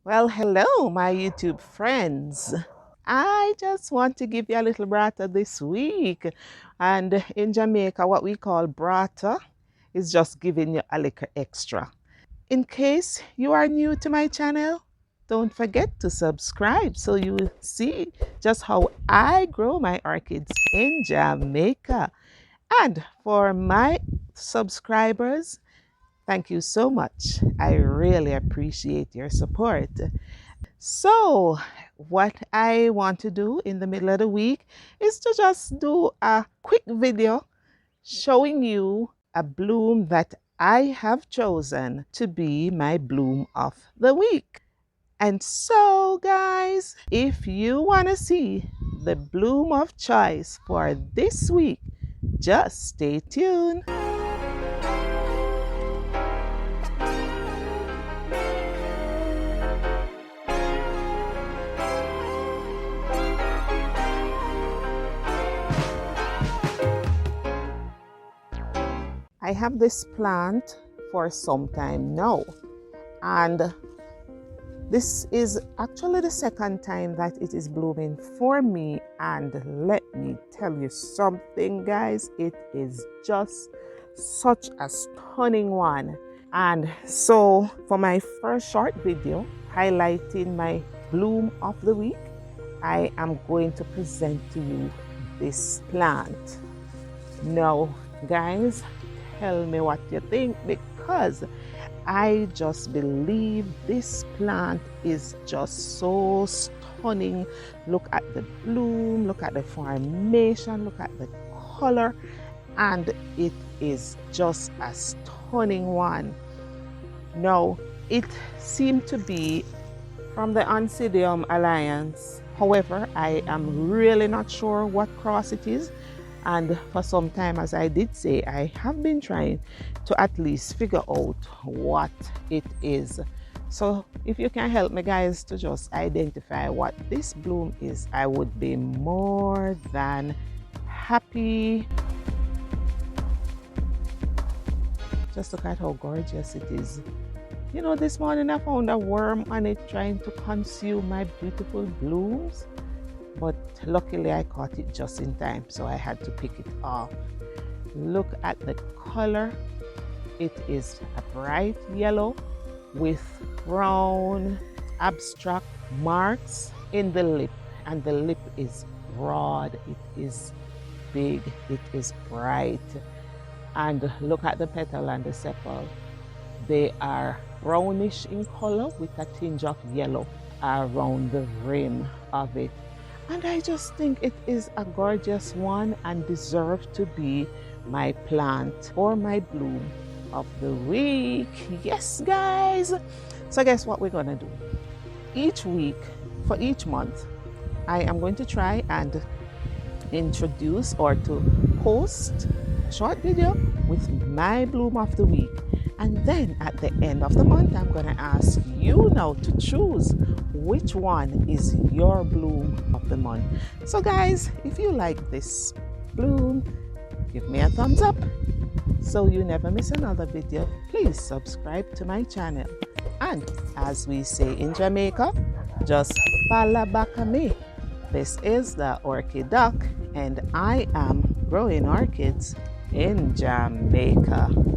Well, hello, my YouTube friends. I just want to give you a little brata this week. And in Jamaica, what we call brata is just giving you a little extra. In case you are new to my channel, don't forget to subscribe so you will see just how I grow my orchids in Jamaica. And for my subscribers, thank you so much. I really appreciate your support. So, what I want to do in the middle of the week is to just do a quick video showing you a bloom that I have chosen to be my bloom of the week. And so, guys, if you want to see the bloom of choice for this week, just stay tuned. I have this plant for some time now, and this is actually the second time that it is blooming for me. And let me tell you something, guys, it is just such a stunning one. And so for my first short video highlighting my bloom of the week, I am going to present to you this plant. Now, guys, tell me what you think, because I just believe this plant is just so stunning. Look at the bloom, look at the formation, look at the color, and it is just a stunning one. Now, it seemed to be from the Oncidium Alliance. However, I am really not sure what cross it is. And for some time, as I did say, I have been trying to at least figure out what it is. So if you can help me, guys, to just identify what this bloom is, I would be more than happy. Just look at how gorgeous it is. You know, this morning I found a worm on it trying to consume my beautiful blooms. But luckily I caught it just in time, so I had to pick it off. Look at the color. It is a bright yellow with brown abstract marks in the lip, and the lip is broad, it is big, it is bright. And look at the petal and the sepal. They are brownish in color with a tinge of yellow around the rim of it. And I just think it is a gorgeous one and deserves to be my plant or my bloom of the week. Yes, guys. So guess what we're going to do? Each week, for each month, I am going to try and introduce or to post a short video with my bloom of the week. And then at the end of the month, I'm going to ask you now to choose which one is your bloom of the month. So guys, if you like this bloom, give me a thumbs up so you never miss another video. Please subscribe to my channel. And as we say in Jamaica, just follow back at me. This is the Orchid Duck, and I am growing orchids in Jamaica.